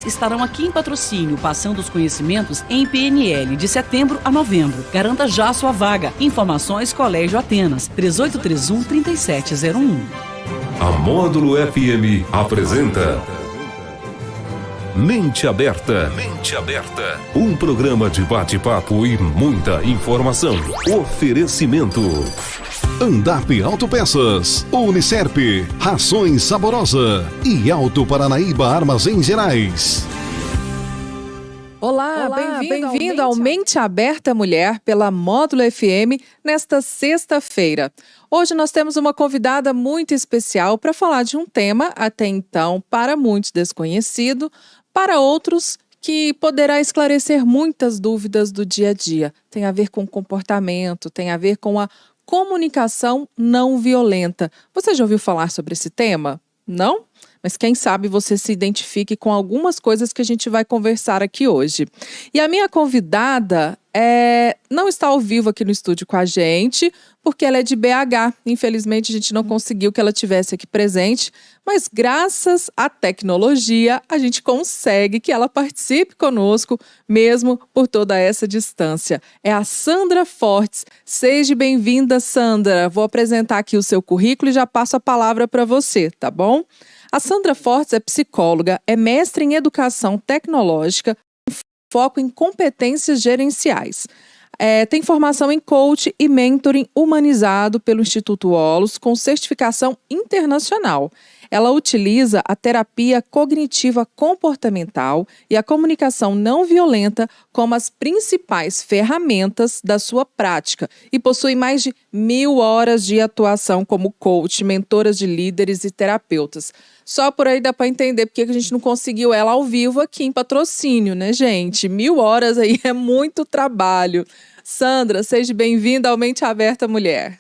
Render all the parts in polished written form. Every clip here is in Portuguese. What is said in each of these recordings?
estarão aqui em Patrocínio, passando os conhecimentos em PNL de setembro a novembro. Garanta já sua vaga. Informações Colégio Atenas, 3831-3701. A Módulo FM apresenta Mente Aberta. Mente Aberta. Um programa de bate-papo e muita informação. Oferecimento: Andap Autopeças, Unicerp, Rações Saborosa e Alto Paranaíba Armazéns Gerais. Olá, bem-vindo ao Mente Aberta Mulher pela Módulo FM nesta sexta-feira. Hoje nós temos uma convidada muito especial para falar de um tema até então para muitos desconhecido, para outros que poderá esclarecer muitas dúvidas do dia a dia. Tem a ver com comportamento, tem a ver com a comunicação não violenta. Você já ouviu falar sobre esse tema? Não? Mas quem sabe você se identifique com algumas coisas que a gente vai conversar aqui hoje. E a minha convidada não está ao vivo aqui no estúdio com a gente, porque ela é de BH. Infelizmente, a gente não conseguiu que ela estivesse aqui presente, mas graças à tecnologia, a gente consegue que ela participe conosco, mesmo por toda essa distância. É a Sandra Fortes. Seja bem-vinda, Sandra. Vou apresentar aqui o seu currículo e já passo a palavra para você, tá bom? A Sandra Fortes é psicóloga, é mestre em educação tecnológica, com foco em competências gerenciais. Tem formação em coach e mentoring humanizado pelo Instituto Holos, com certificação internacional. Ela utiliza a terapia cognitiva comportamental e a comunicação não violenta como as principais ferramentas da sua prática e possui mais de 1.000 horas de atuação como coach, mentoras de líderes e terapeutas. Só por aí dá para entender porque a gente não conseguiu ela ao vivo aqui em Patrocínio, né, gente? 1.000 horas aí é muito trabalho. Sandra, seja bem-vinda ao Mente Aberta Mulher.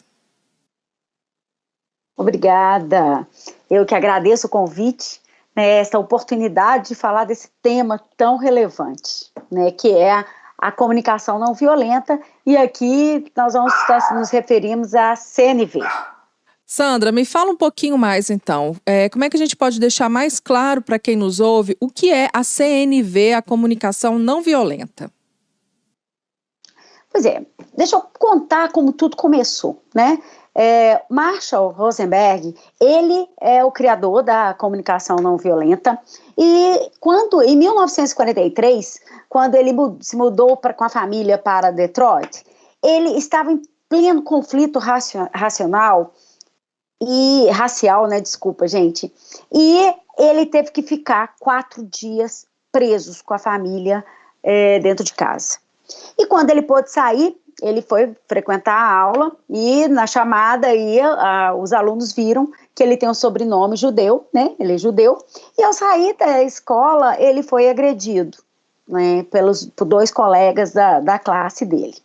Obrigada. Eu que agradeço o convite, né, essa oportunidade de falar desse tema tão relevante, né, que é a comunicação não violenta, e aqui nós vamos nos referimos à CNV. Sandra, me fala um pouquinho mais então. Como é que a gente pode deixar mais claro para quem nos ouve o que é a CNV, a comunicação não violenta? Pois é, deixa eu contar como tudo começou, né? Marshall Rosenberg, ele é o criador da comunicação não violenta, e em 1943, quando ele se mudou com a família para Detroit, ele estava em pleno conflito racial, né, desculpa, gente, e ele teve que ficar 4 dias presos com a família dentro de casa. E quando ele pôde sair, ele foi frequentar a aula e na chamada os alunos viram que ele tem um sobrenome judeu, né? Ele é judeu. E ao sair da escola, ele foi agredido, né, por 2 colegas da classe dele.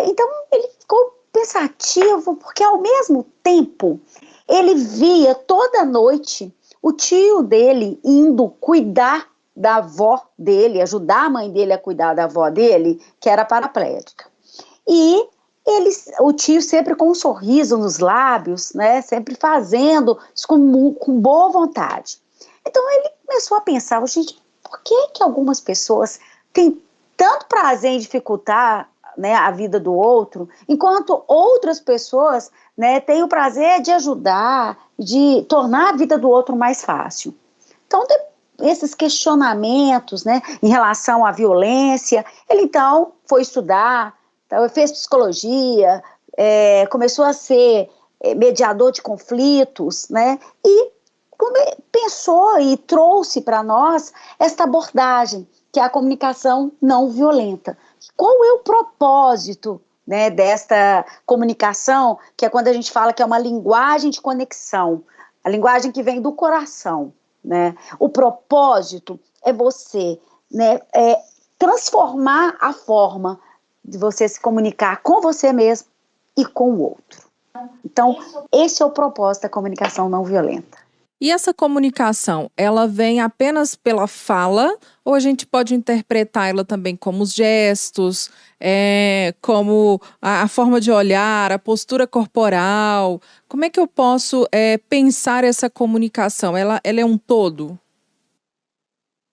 Então, ele ficou pensativo, porque ao mesmo tempo, ele via toda noite o tio dele indo cuidar da avó dele, ajudar a mãe dele a cuidar da avó dele, que era paraplégica. E o tio sempre com um sorriso nos lábios, né, sempre fazendo isso com boa vontade. Então ele começou a pensar, gente, por que algumas pessoas têm tanto prazer em dificultar, né, a vida do outro, enquanto outras pessoas, né, têm o prazer de ajudar, de tornar a vida do outro mais fácil? Então, esses questionamentos, né, em relação à violência, ele então foi estudar, então, fez psicologia, começou a ser mediador de conflitos, né, e pensou e trouxe para nós esta abordagem, que é a comunicação não violenta. Qual é o propósito, né, desta comunicação, que é quando a gente fala que é uma linguagem de conexão, a linguagem que vem do coração, né? O propósito é você, né, transformar a forma de você se comunicar com você mesmo e com o outro. Então, esse é o propósito da comunicação não violenta. E essa comunicação, ela vem apenas pela fala ou a gente pode interpretar ela também como os gestos, como a forma de olhar, a postura corporal? Como é que eu posso pensar essa comunicação? Ela é um todo?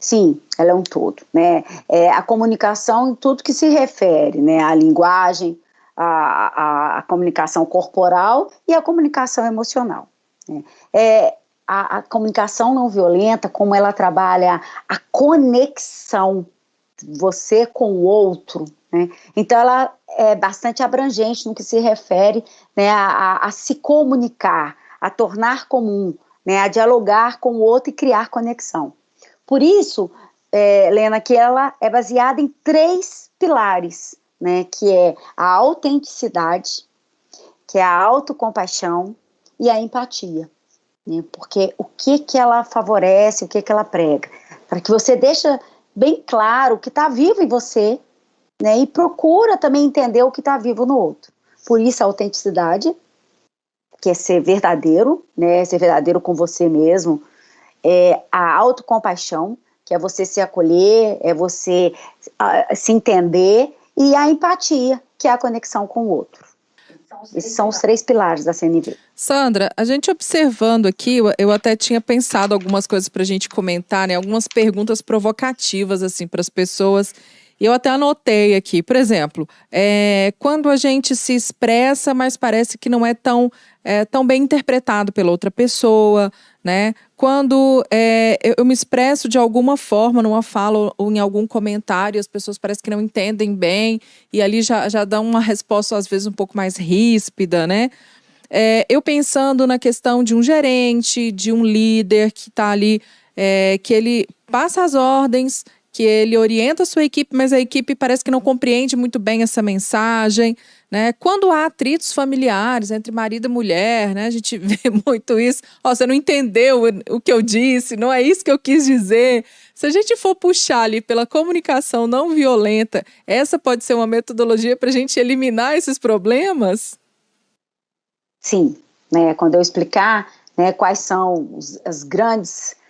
Sim, ela é um todo, né? A comunicação em tudo que se refere, né? À linguagem, a comunicação corporal e a comunicação emocional, né? A comunicação não violenta, como ela trabalha a conexão você com o outro, né? Então ela é bastante abrangente no que se refere, né, a se comunicar, a tornar comum, né, a dialogar com o outro e criar conexão. Por isso, Lena, que ela é baseada em 3 pilares, né, que é a autenticidade, que é a autocompaixão e a empatia, né, porque o que ela favorece, o que ela prega, para que você deixe bem claro o que está vivo em você, né, e procura também entender o que está vivo no outro. Por isso a autenticidade, que é ser verdadeiro, né, ser verdadeiro com você mesmo, a autocompaixão, que é você se acolher, é você se entender, e a empatia, que é a conexão com o outro. Esses são os 3 pilares da CNV. Sandra, a gente observando aqui, eu até tinha pensado algumas coisas para a gente comentar, né? Algumas perguntas provocativas, assim, para as pessoas. E eu até anotei aqui, por exemplo, quando a gente se expressa, mas parece que não é tão bem interpretado pela outra pessoa, né? Quando eu me expresso de alguma forma numa fala ou em algum comentário, as pessoas parecem que não entendem bem, e ali já dão uma resposta, às vezes, um pouco mais ríspida, né? Eu pensando na questão de um gerente, de um líder que está ali, que ele passa as ordens, que ele orienta a sua equipe, mas a equipe parece que não compreende muito bem essa mensagem, né? Quando há atritos familiares entre marido e mulher, né? A gente vê muito isso. Você não entendeu o que eu disse, não é isso que eu quis dizer. Se a gente for puxar ali pela comunicação não violenta, essa pode ser uma metodologia para a gente eliminar esses problemas? Sim, né, quando eu explicar, né, quais são os grandes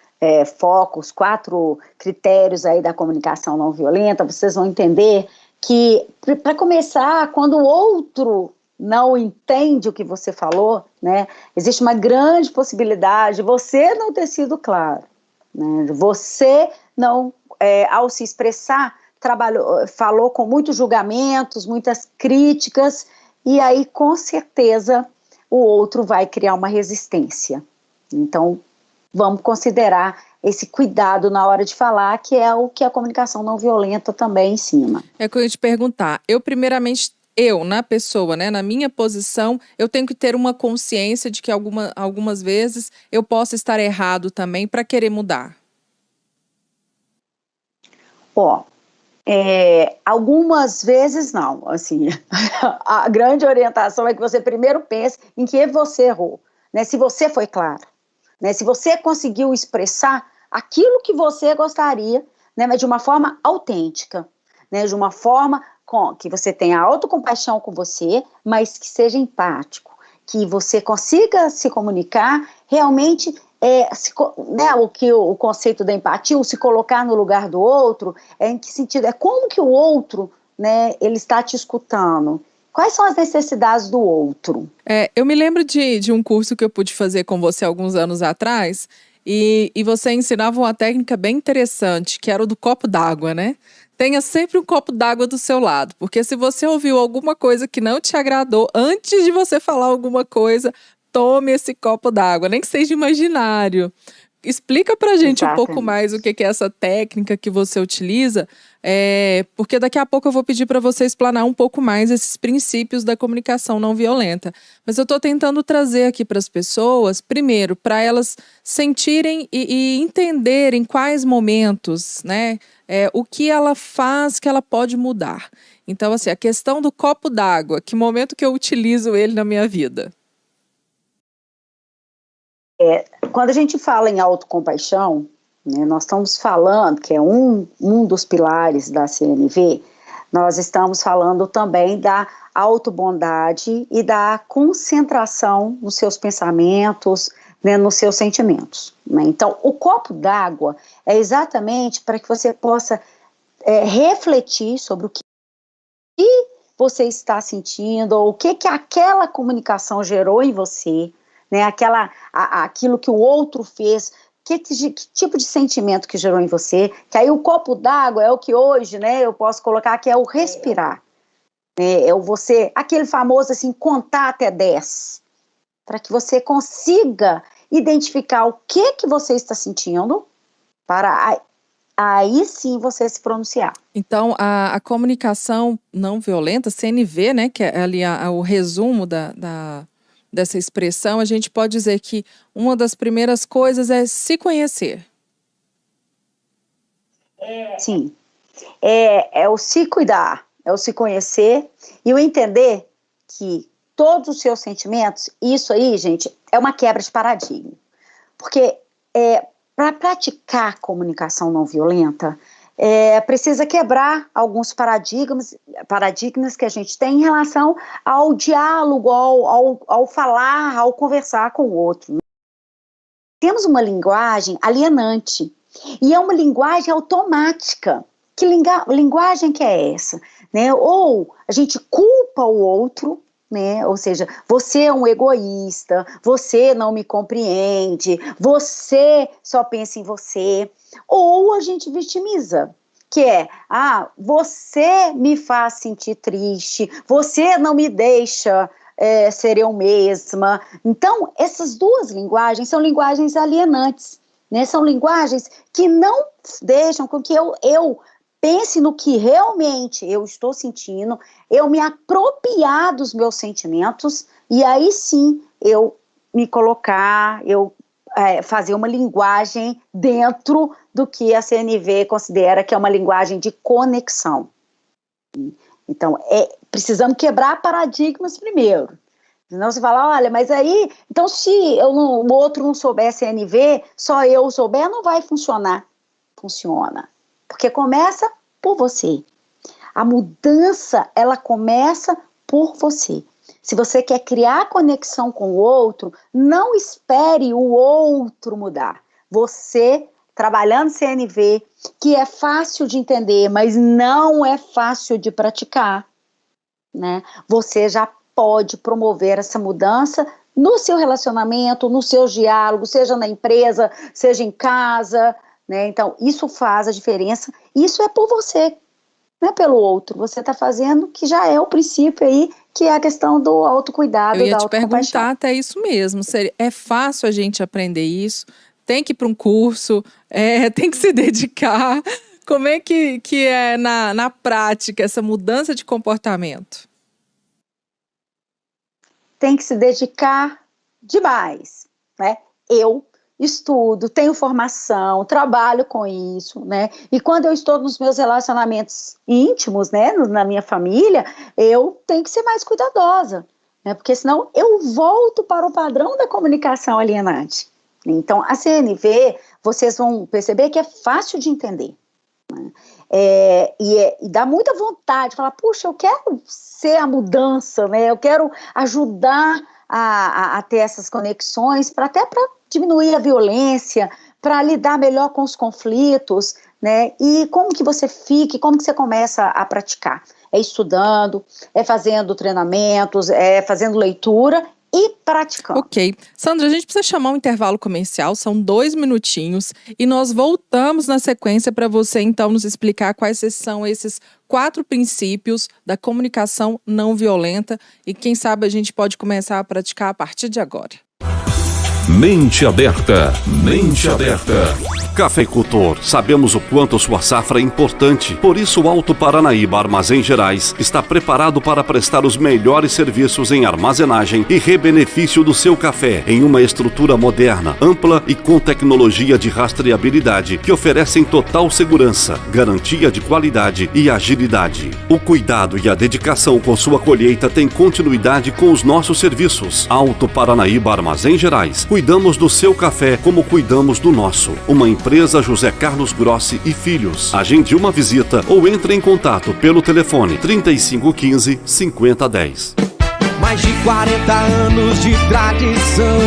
focos, 4 critérios aí da comunicação não violenta, vocês vão entender que, para começar, quando o outro não entende o que você falou, né, existe uma grande possibilidade de você não ter sido claro, né, você não, ao se expressar, falou com muitos julgamentos, muitas críticas, e aí, com certeza, o outro vai criar uma resistência. Então, vamos considerar esse cuidado na hora de falar, que é o que a comunicação não violenta também ensina. É o que eu ia te perguntar. Primeiramente, na pessoa, né, na minha posição, eu tenho que ter uma consciência de que algumas vezes eu posso estar errado também para querer mudar. Algumas vezes não, assim, a grande orientação é que você primeiro pense em que você errou, né, se você foi claro, né, se você conseguiu expressar aquilo que você gostaria, né, mas de uma forma autêntica, né, de uma forma que você tenha autocompaixão com você, mas que seja empático, que você consiga se comunicar realmente, né, o conceito da empatia, o se colocar no lugar do outro, em que sentido? É como que o outro, né, ele está te escutando. Quais são as necessidades do outro? Eu me lembro de um curso que eu pude fazer com você alguns anos atrás, e você ensinava uma técnica bem interessante, que era o do copo d'água, né? Tenha sempre um copo d'água do seu lado, porque se você ouviu alguma coisa que não te agradou, antes de você falar alguma coisa, tome esse copo d'água, nem que seja imaginário. Explica pra gente um pouco mais o que é essa técnica que você utiliza, porque daqui a pouco eu vou pedir para você explanar um pouco mais esses princípios da comunicação não violenta. Mas eu estou tentando trazer aqui para as pessoas, primeiro, para elas sentirem e entenderem quais momentos, né, o que ela faz que ela pode mudar. Então, assim, a questão do copo d'água, que momento que eu utilizo ele na minha vida? Quando a gente fala em autocompaixão, né, nós estamos falando, que é um dos pilares da CNV, nós estamos falando também da autobondade e da concentração nos seus pensamentos, né, nos seus sentimentos, né? Então, o copo d'água é exatamente para que você possa refletir sobre o que você está sentindo, ou o que aquela comunicação gerou em você, né, aquilo que o outro fez que tipo de sentimento que gerou em você, que aí o copo d'água é o que hoje, né, eu posso colocar que é o respirar, né, é o você, aquele famoso assim, contar até 10, para que você consiga identificar o que você está sentindo, para aí sim você se pronunciar. Então, a comunicação não violenta, CNV, né, que é ali o resumo dessa expressão, a gente pode dizer que uma das primeiras coisas é se conhecer. Sim, é o se cuidar, é o se conhecer e o entender que todos os seus sentimentos, isso aí, gente, é uma quebra de paradigma. Porque para praticar comunicação não violenta, precisa quebrar alguns paradigmas que a gente tem em relação ao diálogo, ao falar, ao conversar com o outro. Temos uma linguagem alienante e é uma linguagem automática. Que linguagem que é essa? Né? Ou a gente culpa o outro, né? Ou seja, você é um egoísta, você não me compreende, você só pensa em você. Ou a gente vitimiza, que é, você me faz sentir triste, você não me deixa ser eu mesma. Então, essas duas linguagens são linguagens alienantes, né? São linguagens que não deixam com que eu pense no que realmente eu estou sentindo, eu me apropriar dos meus sentimentos, e aí sim eu me colocar, fazer uma linguagem dentro do que a CNV considera que é uma linguagem de conexão. Então, precisamos quebrar paradigmas primeiro. Senão você fala, olha, mas aí, então se o outro não souber CNV, só eu souber, não vai funcionar. Funciona. Porque começa por você. A mudança, ela começa por você. Se você quer criar conexão com o outro, não espere o outro mudar. Você, trabalhando CNV, que é fácil de entender, mas não é fácil de praticar, né? Você já pode promover essa mudança no seu relacionamento, nos seus diálogos, seja na empresa, seja em casa, né? Então, isso faz a diferença. Isso é por você, não é pelo outro. Você está fazendo, que já é o princípio aí, que é a questão do autocuidado, da autocompaixão. Eu ia te perguntar até isso mesmo. É fácil a gente aprender isso? Tem que ir para um curso? Tem que se dedicar? Como é que é na prática essa mudança de comportamento? Tem que se dedicar demais, né? Eu estudo, tenho formação, trabalho com isso, né? E quando eu estou nos meus relacionamentos íntimos, né, na minha família, eu tenho que ser mais cuidadosa, né? Porque senão eu volto para o padrão da comunicação alienante. Então, a CNV, vocês vão perceber que é fácil de entender, né? E dá muita vontade de falar, puxa, eu quero ser a mudança, né? Eu quero ajudar a ter essas conexões, até para diminuir a violência, para lidar melhor com os conflitos, né? E como que você fica, como que você começa a praticar? É estudando, é fazendo treinamentos, é fazendo leitura e praticando. Ok. Sandra, a gente precisa chamar um intervalo comercial, são 2 minutinhos, e nós voltamos na sequência para você, então, nos explicar quais são esses 4 princípios da comunicação não violenta e quem sabe a gente pode começar a praticar a partir de agora. Mente aberta, mente aberta. Cafeicultor, sabemos o quanto sua safra é importante. Por isso, o Alto Paranaíba Armazém Gerais está preparado para prestar os melhores serviços em armazenagem e rebenefício do seu café em uma estrutura moderna, ampla e com tecnologia de rastreabilidade que oferecem total segurança, garantia de qualidade e agilidade. O cuidado e a dedicação com sua colheita têm continuidade com os nossos serviços. Alto Paranaíba Armazém Gerais. Cuidamos do seu café como cuidamos do nosso. Uma empresa José Carlos Grossi e Filhos. Agende uma visita ou entre em contato pelo telefone 3515-5010. Mais de 40 anos de tradição,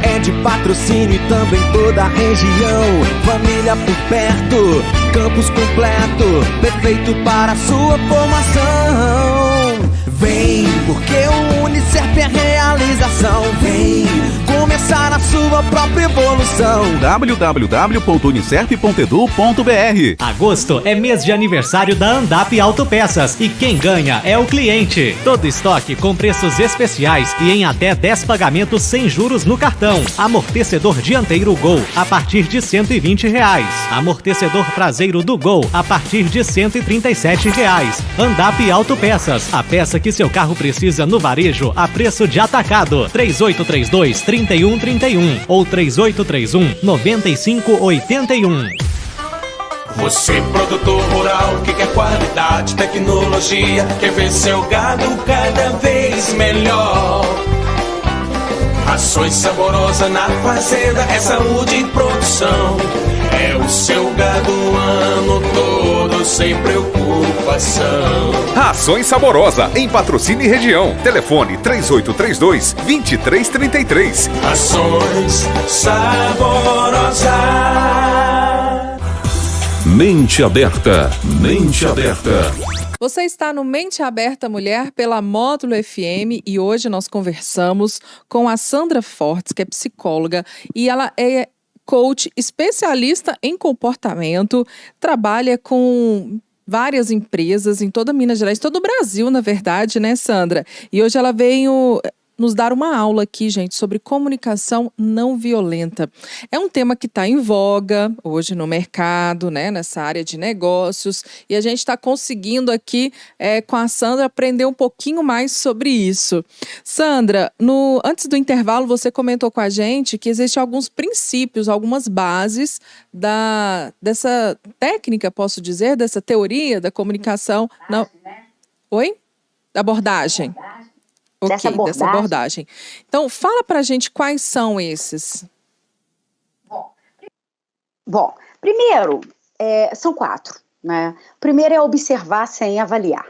é de patrocínio e também toda a região. Família por perto, campus completo, perfeito para a sua formação. Vem, porque o Unicef Unicef é realização. Vem começar a sua própria evolução. www.unicef.edu.br. Agosto é mês de aniversário da Andap Autopeças e quem ganha é o cliente. Todo estoque com preços especiais e em até 10 pagamentos sem juros no cartão. Amortecedor dianteiro Gol a partir de R$120. Amortecedor traseiro do Gol a partir de R$137. Andap Autopeças, a peça que seu carro precisa no varejo a preço de atacado. 3832-3131 ou 3831-9581. Você, produtor rural, que quer qualidade, tecnologia, quer ver seu gado cada vez melhor. Rações Saborosa na fazenda, é saúde e produção. É o seu gado o ano todo, sem preocupação. Rações Saborosa, em Patrocínio e região. Telefone 3832-2333. Rações Saborosa. Mente aberta, mente aberta. Você está no Mente Aberta Mulher pela Módulo FM e hoje nós conversamos com a Sandra Fortes, que é psicóloga, e ela é coach especialista em comportamento, trabalha com várias empresas em toda Minas Gerais, todo o Brasil, na verdade, né, Sandra? E hoje ela veio nos dar uma aula aqui, gente, sobre comunicação não violenta. É um tema que está em voga hoje no mercado, né, nessa área de negócios, e a gente está conseguindo aqui com a Sandra aprender um pouquinho mais sobre isso. Sandra, antes do intervalo você comentou com a gente que existem alguns princípios, algumas bases dessa técnica, posso dizer, dessa teoria da comunicação. Não... Oi? Da abordagem. Ok, dessa abordagem. Então, fala pra gente quais são esses. Bom, primeiro, são 4, né? Primeiro é observar sem avaliar.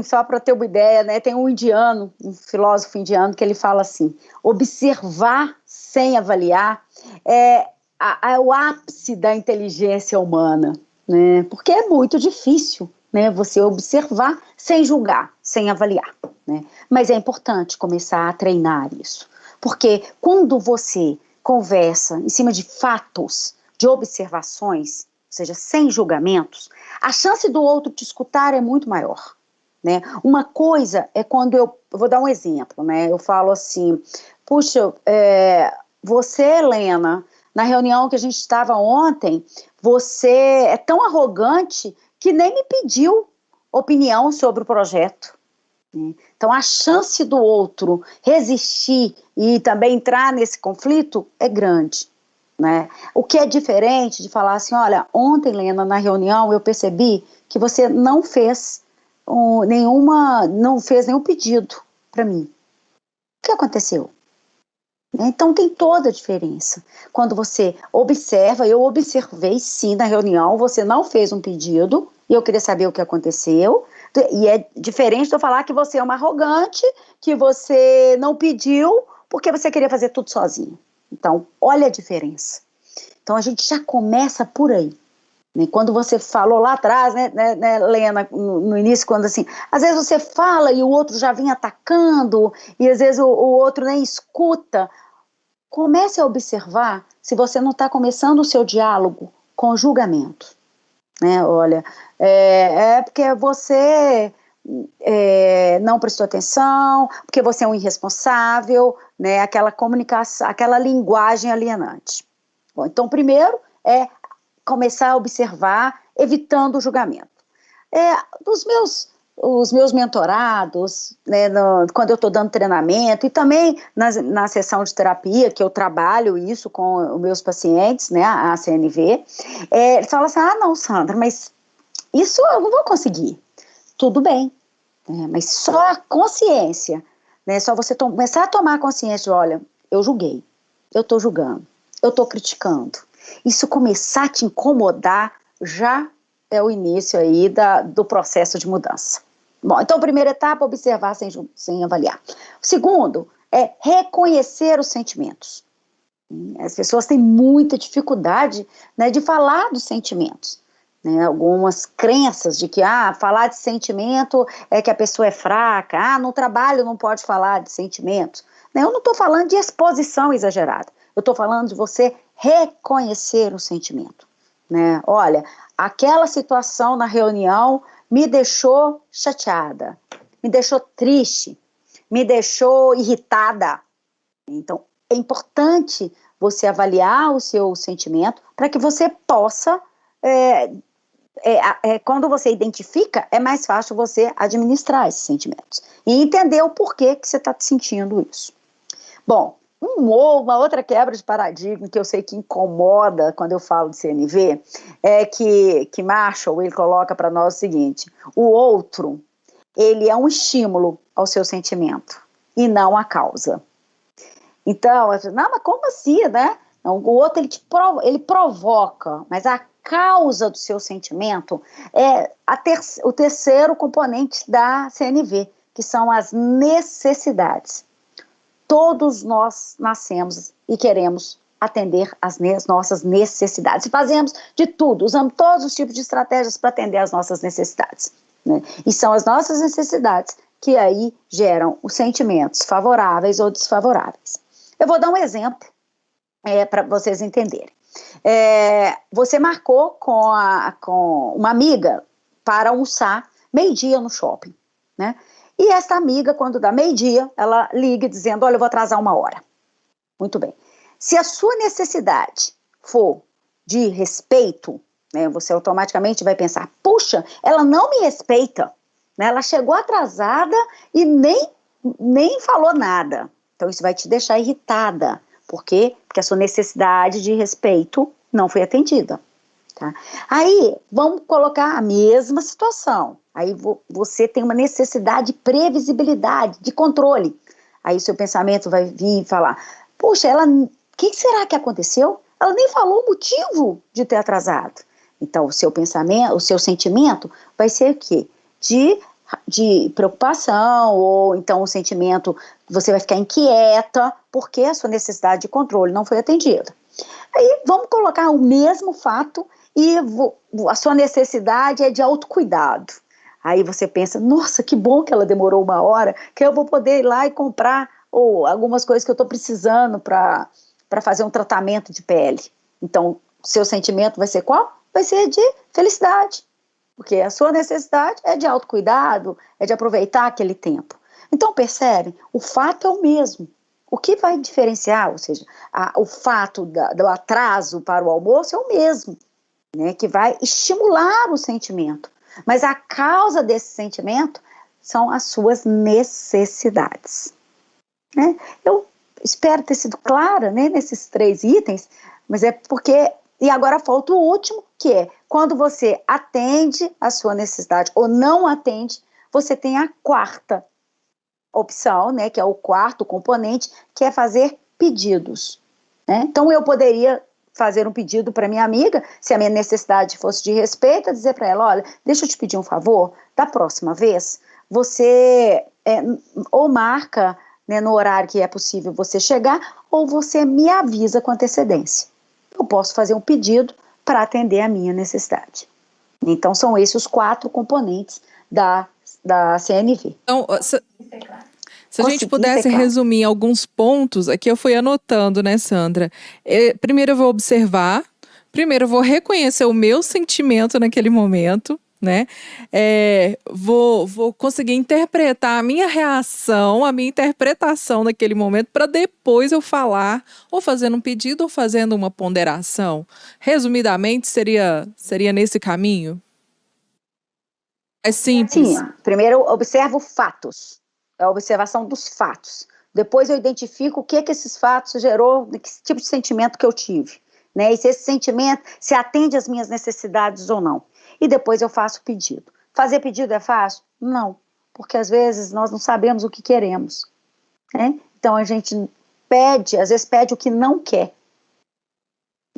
Só para ter uma ideia, né? Tem um filósofo indiano, que ele fala assim: observar sem avaliar é o ápice da inteligência humana, né? Porque é muito difícil, né, você observar sem julgar, sem avaliar, né? Mas é importante começar a treinar isso, porque quando você conversa em cima de fatos, de observações, ou seja, sem julgamentos, a chance do outro te escutar é muito maior, né? Uma coisa é quando eu vou dar um exemplo, né? Eu falo assim: puxa, você, Helena, na reunião que a gente estava ontem, você é tão arrogante que nem me pediu opinião sobre o projeto. Então, a chance do outro resistir e também entrar nesse conflito é grande, né? O que é diferente de falar assim: olha, ontem, Lena, na reunião, eu percebi que você não fez nenhum pedido para mim. O que aconteceu? Então tem toda a diferença. Quando você observa, eu observei sim na reunião, você não fez um pedido, e eu queria saber o que aconteceu, e é diferente de eu falar que você é uma arrogante, que você não pediu, porque você queria fazer tudo sozinho. Então, olha a diferença. Então a gente já começa por aí. Quando você falou lá atrás, né, Lena, no início, quando assim, às vezes você fala e o outro já vem atacando, e às vezes o outro nem escuta. Comece a observar se você não está começando o seu diálogo com julgamento, né? Olha, porque você não prestou atenção, porque você é um irresponsável, né? Aquela comunicação, aquela linguagem alienante. Bom, então, primeiro é começar a observar, evitando o julgamento. Os meus mentorados, né, quando eu estou dando treinamento, e também na sessão de terapia, que eu trabalho isso com os meus pacientes, né, a CNV, eles falam assim: não, Sandra, mas isso eu não vou conseguir. Tudo bem, mas só a consciência, né, só você começar a tomar consciência de: olha, eu julguei, eu estou julgando, eu estou criticando. Isso começar a te incomodar já é o início aí do processo de mudança. Bom, então, primeira etapa, observar sem avaliar. O segundo é reconhecer os sentimentos. As pessoas têm muita dificuldade, né, de falar dos sentimentos. né, algumas crenças de que falar de sentimento é que a pessoa é fraca, no trabalho não pode falar de sentimentos. Né, eu não estou falando de exposição exagerada, eu estou falando de você reconhecer o sentimento. Né? Olha, aquela situação na reunião me deixou chateada, me deixou triste, me deixou irritada. Então, é importante você avaliar o seu sentimento para que você possa, quando você identifica, é mais fácil você administrar esses sentimentos e entender o porquê que você está sentindo isso. Bom, uma outra quebra de paradigma que eu sei que incomoda quando eu falo de CNV é que Marshall, ele coloca para nós o seguinte: o outro, ele é um estímulo ao seu sentimento e não a causa. Então, não, mas como assim, né? Não, o outro, ele provoca, mas a causa do seu sentimento é o terceiro componente da CNV, que são as necessidades. Todos nós nascemos e queremos atender às nossas necessidades. E fazemos de tudo, usamos todos os tipos de estratégias para atender às nossas necessidades. Né? E são as nossas necessidades que aí geram os sentimentos favoráveis ou desfavoráveis. Eu vou dar um exemplo para vocês entenderem. Você marcou com uma amiga para almoçar meio-dia no shopping, né? E essa amiga, quando dá meio-dia, ela liga dizendo: olha, eu vou atrasar 1 hora. Muito bem. Se a sua necessidade for de respeito, né, você automaticamente vai pensar: puxa, ela não me respeita, né? Ela chegou atrasada e nem falou nada. Então isso vai te deixar irritada. Por quê? Porque a sua necessidade de respeito não foi atendida. Tá? Aí, vamos colocar a mesma situação. Aí você tem uma necessidade de previsibilidade, de controle. Aí seu pensamento vai vir e falar: puxa, o que será que aconteceu? Ela nem falou o motivo de ter atrasado. Então, o seu pensamento, o seu sentimento vai ser o quê? De preocupação, ou então o sentimento, você vai ficar inquieta, porque a sua necessidade de controle não foi atendida. Aí, vamos colocar o mesmo fato e a sua necessidade é de autocuidado. Aí você pensa: nossa, que bom que ela demorou 1 hora, que eu vou poder ir lá e comprar algumas coisas que eu estou precisando para fazer um tratamento de pele. Então, seu sentimento vai ser qual? Vai ser de felicidade, porque a sua necessidade é de autocuidado, é de aproveitar aquele tempo. Então, percebem? O fato é o mesmo. O que vai diferenciar, ou seja, o fato do atraso para o almoço é o mesmo, né, que vai estimular o sentimento. Mas a causa desse sentimento são as suas necessidades. Né? Eu espero ter sido clara, né, nesses 3 itens, mas é porque... E agora falta o último, que é quando você atende a sua necessidade ou não atende, você tem a 4ª opção, né, que é o 4º componente, que é fazer pedidos. Né? Então eu poderia fazer um pedido para minha amiga, se a minha necessidade fosse de respeito, dizer para ela: olha, deixa eu te pedir um favor, da próxima vez, você ou marca, né, no horário que é possível você chegar, ou você me avisa com antecedência. Eu posso fazer um pedido para atender a minha necessidade. Então, são esses os 4 componentes da CNV. Então, se a gente pudesse resumir alguns pontos, aqui eu fui anotando, né, Sandra? Primeiro eu vou observar, primeiro eu vou reconhecer o meu sentimento naquele momento, né? Vou conseguir interpretar a minha reação, a minha interpretação naquele momento, para depois eu falar, ou fazendo um pedido, ou fazendo uma ponderação. Resumidamente, seria nesse caminho? É simples. Sim, primeiro eu observo fatos, é a observação dos fatos. Depois eu identifico o que esses fatos gerou, que tipo de sentimento que eu tive, né? E se esse sentimento se atende às minhas necessidades ou não. E depois eu faço o pedido. Fazer pedido é fácil? Não, porque às vezes nós não sabemos o que queremos. Né? Então a gente às vezes pede o que não quer.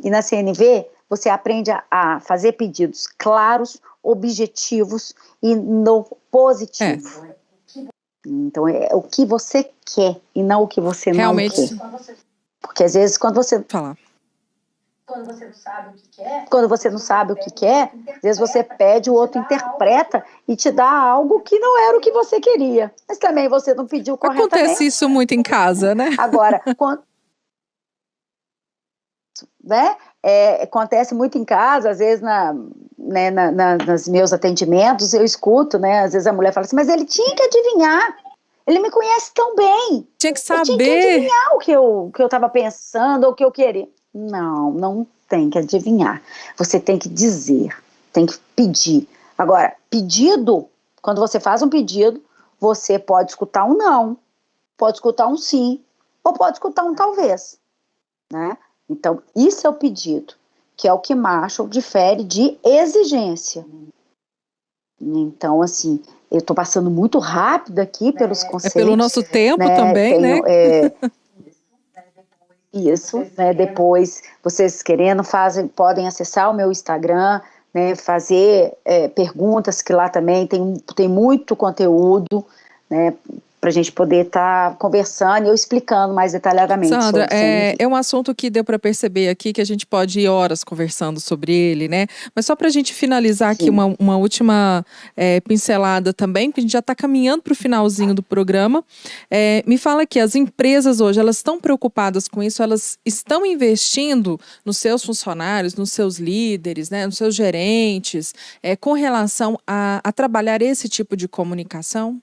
E na CNV você aprende a fazer pedidos claros, objetivos e no positivo. Então é o que você quer e não o que você realmente não quer. Porque às vezes quando você... Falar. Quando você não sabe o que quer, às vezes você pede, o outro interpreta e te dá algo que não era o que você queria. Mas também você não pediu corretamente. Acontece isso muito em casa, né? Agora, acontece muito em casa, às vezes nos meus atendimentos eu escuto, né? Às vezes a mulher fala assim, mas ele tinha que adivinhar. Ele me conhece tão bem. Tinha que saber. Tinha que adivinhar o que eu estava pensando ou o que eu queria. Não tem que adivinhar. Você tem que dizer, tem que pedir. Agora, pedido, quando você faz um pedido, você pode escutar um não, pode escutar um sim, ou pode escutar um talvez, né? Então, isso é o pedido, que é o que Marshall difere de exigência. Então, assim, eu estou passando muito rápido aqui pelos conceitos. É pelo nosso tempo, né? Também, né? Isso, né? Depois, vocês querendo, podem acessar o meu Instagram, né? Fazer perguntas, que lá também tem muito conteúdo, né? Para a gente poder estar conversando e eu explicando mais detalhadamente. Sandra, é um assunto que deu para perceber aqui que a gente pode ir horas conversando sobre ele, né? Mas só para a gente finalizar aqui uma última pincelada também, porque a gente já está caminhando para o finalzinho do programa. Me fala que as empresas hoje, elas estão preocupadas com isso, elas estão investindo nos seus funcionários, nos seus líderes, né, nos seus gerentes, com relação a trabalhar esse tipo de comunicação?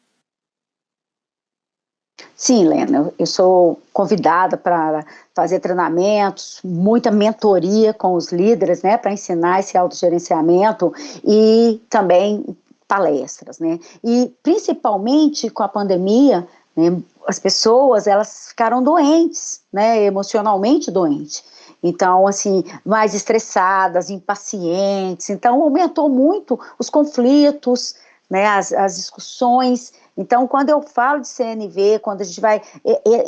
Sim, Lena, eu sou convidada para fazer treinamentos, muita mentoria com os líderes, né, para ensinar esse autogerenciamento e também palestras, né, e principalmente com a pandemia, né, as pessoas, elas ficaram doentes, né, emocionalmente doentes. Então, assim, mais estressadas, impacientes, então aumentou muito os conflitos, né, as discussões. Então, quando eu falo de CNV, quando a gente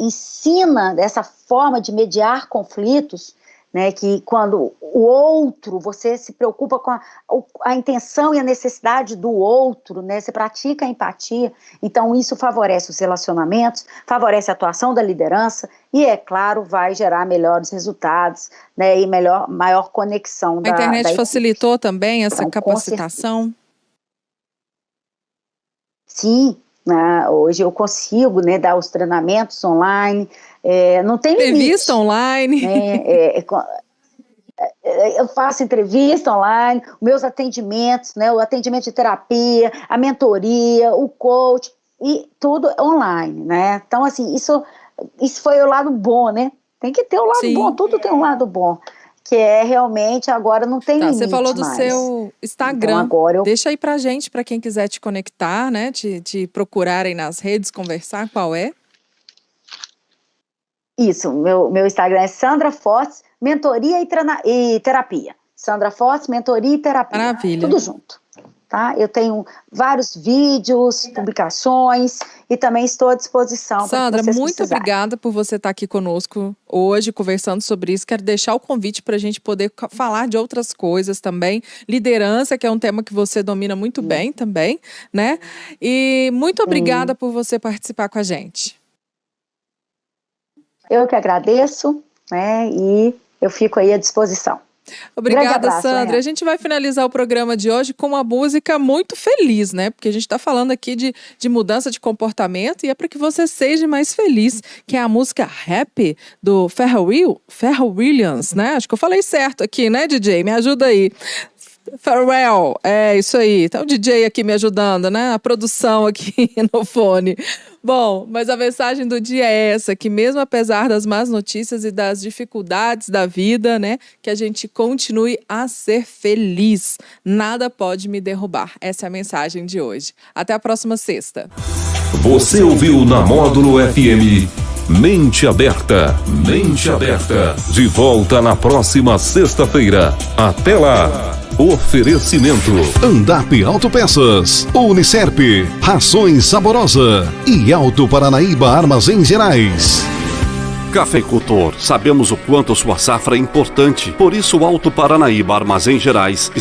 ensina dessa forma de mediar conflitos, né, que quando o outro, você se preocupa com a intenção e a necessidade do outro, né, você pratica a empatia, então isso favorece os relacionamentos, favorece a atuação da liderança e, é claro, vai gerar melhores resultados, né, e maior conexão da equipe. A internet facilitou também essa capacitação? Sim. Hoje eu consigo, né, dar os treinamentos online, não tem limite. Entrevista online. Eu faço entrevista online, meus atendimentos, né, o atendimento de terapia, a mentoria, o coach, e tudo online, né? Então, assim, isso foi o lado bom, né? Tem que ter o lado bom, tudo tem um lado bom. Que realmente agora não tem limite. Você falou do mais. Seu Instagram. Então, agora Deixa aí pra gente, para quem quiser te conectar, né? Te procurar aí nas redes, conversar, qual é? Isso, meu Instagram é Sandra Fortes, mentoria e terapia. Sandra Fortes, mentoria e terapia. Maravilha. Tudo junto. Tá? Eu tenho vários vídeos, publicações e também estou à disposição. Sandra, muito obrigada por você estar aqui conosco hoje, conversando sobre isso. Quero deixar o convite para a gente poder falar de outras coisas também. Liderança, que é um tema que você domina muito bem também, né? E muito obrigada por você participar com a gente. Eu que agradeço, né? E eu fico aí à disposição. Obrigada, abraço, Sandra. Né? A gente vai finalizar o programa de hoje com uma música muito feliz, né? Porque a gente está falando aqui de mudança de comportamento e é para que você seja mais feliz, que é a música Happy, do Pharrell Williams, né? Acho que eu falei certo aqui, né, DJ? Me ajuda aí. Pharrell, é isso aí. Tá o DJ aqui me ajudando, né? A produção aqui no fone. Bom, mas a mensagem do dia é essa, que mesmo apesar das más notícias e das dificuldades da vida, né, que a gente continue a ser feliz. Nada pode me derrubar. Essa é a mensagem de hoje. Até a próxima sexta. Você ouviu na Módulo FM Mente Aberta. Mente Aberta. De volta na próxima sexta-feira. Até lá. Oferecimento Andap Autopeças, Unicerp, Rações Saborosa e Alto Paranaíba Armazéns Gerais. Cafeicultor, sabemos o quanto sua safra é importante, por isso o Alto Paranaíba Armazéns Gerais